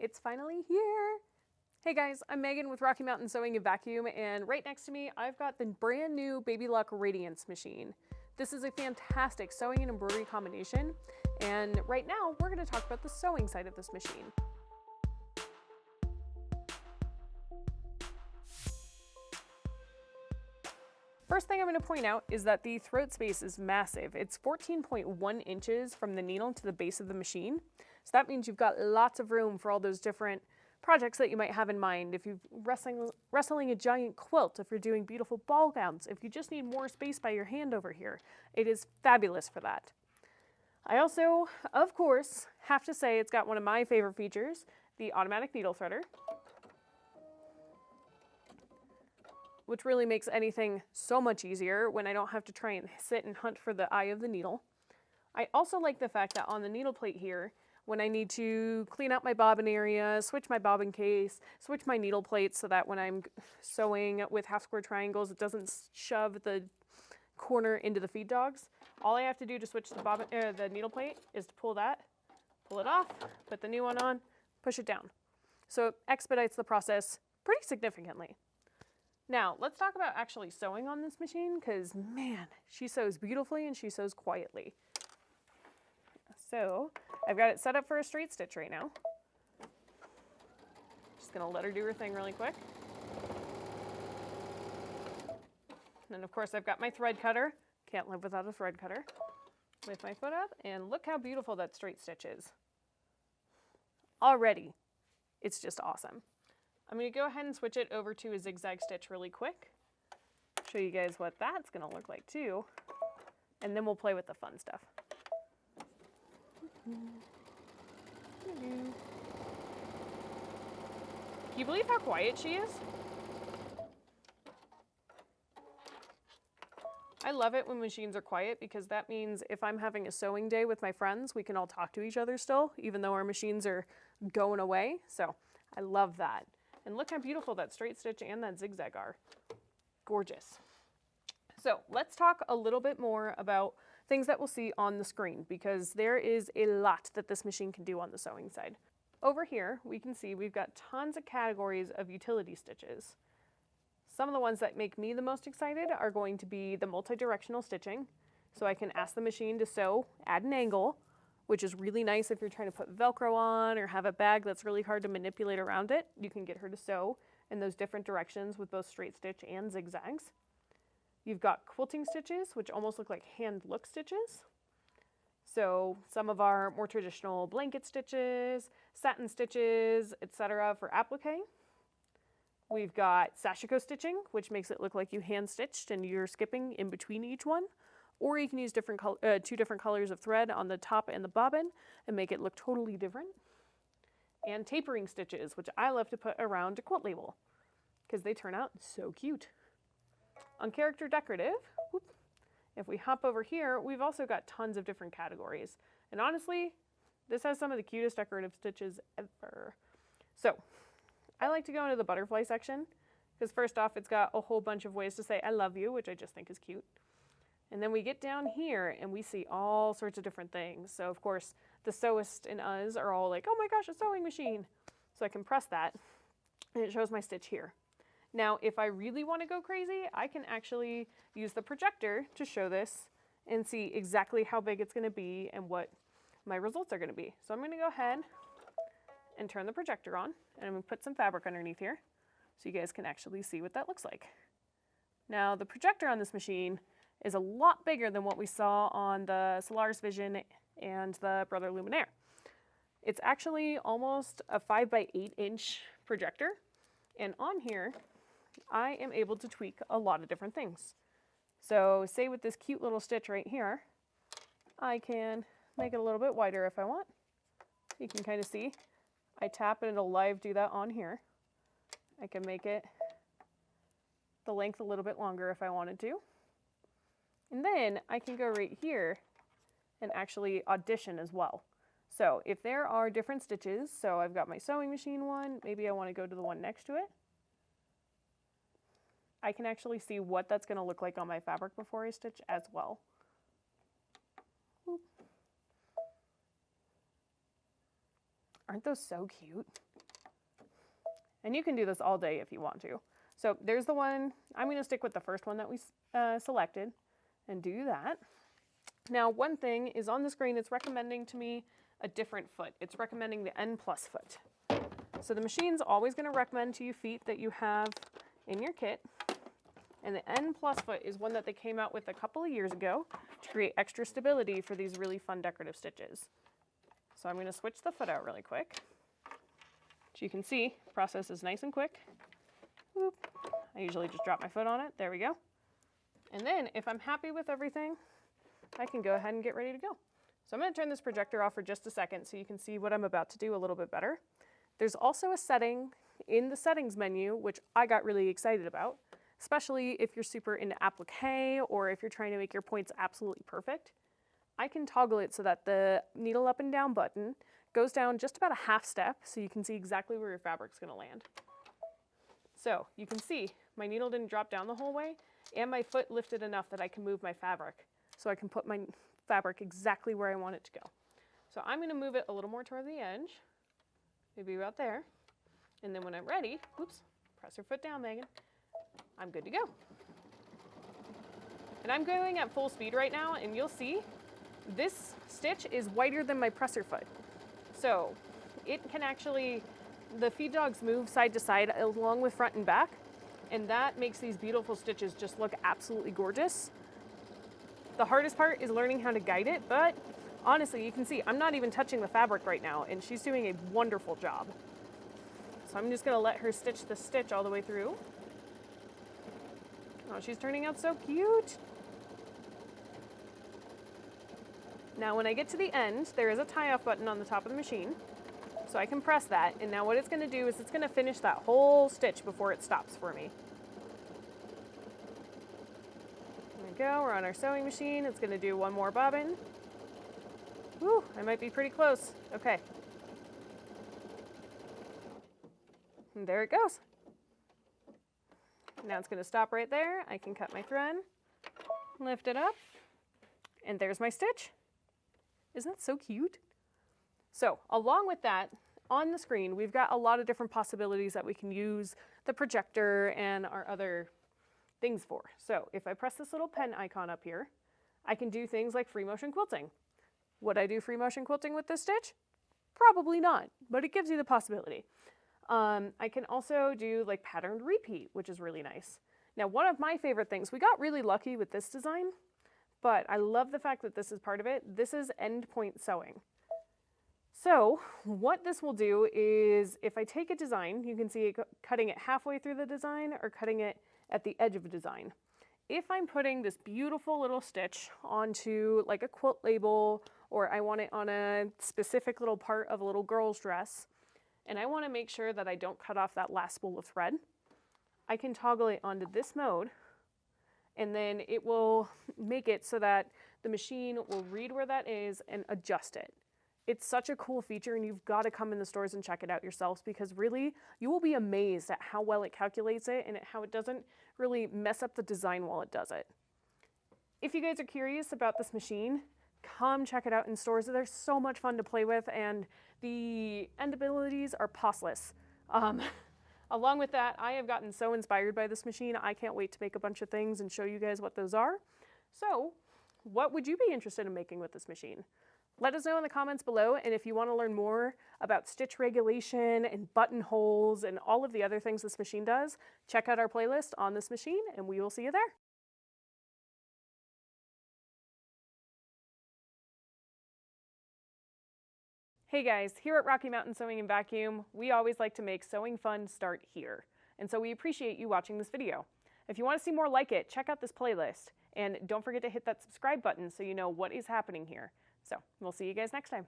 it's finally here. Hey guys, I'm Megan with Rocky Mountain Sewing and Vacuum, and right next to me I've got the brand new Baby Lock Radiance machine. This is a fantastic sewing and embroidery combination, and right now we're going to talk about the sewing side of this machine. First thing I'm going to point out is that the throat space is massive. It's 14.1 inches from the needle to the base of the machine. So that means you've got lots of room for all those different projects that you might have in mind. If you're wrestling a giant quilt, if you're doing beautiful ball gowns, if you just need more space by your hand over here, it is fabulous for that. I also, of course, have to say it's got one of my favorite features, the automatic needle threader, which really makes anything so much easier when I don't have to try and sit and hunt for the eye of the needle. I also like the fact that on the needle plate here, when I need to clean out my bobbin area, switch my bobbin case, switch my needle plate so that when I'm sewing with half square triangles, it doesn't shove the corner into the feed dogs. All I have to do to switch the needle plate is to pull that, pull it off, put the new one on, push it down. So it expedites the process pretty significantly. Now, let's talk about actually sewing on this machine, because man, she sews beautifully and she sews quietly. So, I've got it set up for a straight stitch right now. Just gonna let her do her thing really quick. And of course, I've got my thread cutter. Can't live without a thread cutter. Lift my foot up, and look how beautiful that straight stitch is. Already, it's just awesome. I'm going to go ahead and switch it over to a zigzag stitch really quick. Show you guys what that's going to look like too. And then we'll play with the fun stuff. Can you believe how quiet she is? I love it when machines are quiet because that means if I'm having a sewing day with my friends, we can all talk to each other still, even though our machines are going away. So I love that. And look how beautiful that straight stitch and that zigzag are. Gorgeous. So let's talk a little bit more about things that we'll see on the screen, because there is a lot that this machine can do on the sewing side. Over here, we can see we've got tons of categories of utility stitches. Some of the ones that make me the most excited are going to be the multi-directional stitching. So I can ask the machine to sew at an angle, which is really nice if you're trying to put Velcro on or have a bag that's really hard to manipulate around it. You can get her to sew in those different directions with both straight stitch and zigzags. You've got quilting stitches, which almost look like hand look stitches. So some of our more traditional blanket stitches, satin stitches, etc. for applique. We've got sashiko stitching, which makes it look like you hand stitched and you're skipping in between each one. Or you can use two different colors of thread on the top and the bobbin and make it look totally different. And tapering stitches, which I love to put around a quilt label because they turn out so cute. On character decorative, if we hop over here, we've also got tons of different categories. And honestly, this has some of the cutest decorative stitches ever. So I like to go into the butterfly section because first off, it's got a whole bunch of ways to say I love you, which I just think is cute. And then we get down here and we see all sorts of different things. So of course, the sewist in us are all like, oh my gosh, a sewing machine. So I can press that and it shows my stitch here. Now, if I really want to go crazy, I can actually use the projector to show this and see exactly how big it's going to be and what my results are going to be. So I'm going to go ahead and turn the projector on, and I'm going to put some fabric underneath here so you guys can actually see what that looks like. Now, the projector on this machine is a lot bigger than what we saw on the Solaris Vision and the Brother Luminaire. It's actually almost a 5 by 8 inch projector, and on here I am able to tweak a lot of different things. So say with this cute little stitch right here, I can make it a little bit wider if I want. You can kind of see I tap and it'll live do that on here. I can make it the length a little bit longer if I wanted to. And then I can go right here and actually audition as well. So if there are different stitches, so I've got my sewing machine one, maybe I want to go to the one next to it. I can actually see what that's going to look like on my fabric before I stitch as well. Aren't those so cute? And you can do this all day if you want to. So there's the one. I'm going to stick with the first one that we selected and do that. Now, one thing is on the screen, it's recommending to me a different foot. It's recommending the N+ foot. So the machine's always going to recommend to you feet that you have in your kit. And the N+ foot is one that they came out with a couple of years ago to create extra stability for these really fun decorative stitches. So I'm going to switch the foot out really quick. As you can see, the process is nice and quick. Whoop. I usually just drop my foot on it. There we go. And then if I'm happy with everything, I can go ahead and get ready to go. So I'm going to turn this projector off for just a second so you can see what I'm about to do a little bit better. There's also a setting in the settings menu, which I got really excited about, especially if you're super into applique or if you're trying to make your points absolutely perfect. I can toggle it so that the needle up and down button goes down just about a half step so you can see exactly where your fabric's going to land. So you can see my needle didn't drop down the whole way and my foot lifted enough that I can move my fabric so I can put my fabric exactly where I want it to go. So I'm going to move it a little more toward the edge, maybe about there. And then when I'm ready, oops, press your foot down, Megan. I'm good to go. And I'm going at full speed right now, and you'll see this stitch is wider than my presser foot. So it can actually, the feed dogs move side to side along with front and back, and that makes these beautiful stitches just look absolutely gorgeous. The hardest part is learning how to guide it, but honestly, you can see I'm not even touching the fabric right now, and she's doing a wonderful job. So I'm just gonna let her stitch the stitch all the way through. Oh, she's turning out so cute. Now when I get to the end, there is a tie-off button on the top of the machine. So I can press that, and now what it's gonna do is it's gonna finish that whole stitch before it stops for me. There we go, we're on our sewing machine. It's gonna do one more bobbin. Whew, I might be pretty close. Okay. And there it goes. Now it's gonna stop right there. I can cut my thread, lift it up, and there's my stitch. Isn't that so cute? So along with that, on the screen, we've got a lot of different possibilities that we can use the projector and our other things for. So if I press this little pen icon up here, I can do things like free motion quilting. Would I do free motion quilting with this stitch? Probably not, but it gives you the possibility. I can also do like patterned repeat, which is really nice. Now, one of my favorite things, we got really lucky with this design, but I love the fact that this is part of it. This is endpoint sewing. So what this will do is if I take a design, you can see it cutting it halfway through the design or cutting it at the edge of a design. If I'm putting this beautiful little stitch onto like a quilt label, or I want it on a specific little part of a little girl's dress, and I want to make sure that I don't cut off that last spool of thread, I can toggle it onto this mode, and then it will make it so that the machine will read where that is and adjust it. It's such a cool feature, and you've got to come in the stores and check it out yourselves, because really you will be amazed at how well it calculates it and how it doesn't really mess up the design while it does it. If you guys are curious about this machine, come check it out in stores. They're so much fun to play with, and the end abilities are pauseless. Along with that, I have gotten so inspired by this machine. I can't wait to make a bunch of things and show you guys what those are. So what would you be interested in making with this machine? Let us know in the comments below, and if you want to learn more about stitch regulation and buttonholes and all of the other things this machine does, check out our playlist on this machine, and we will see you there. Hey guys, here at Rocky Mountain Sewing and Vacuum, we always like to make sewing fun start here. And so we appreciate you watching this video. If you want to see more like it, check out this playlist. And don't forget to hit that subscribe button so you know what is happening here. So we'll see you guys next time.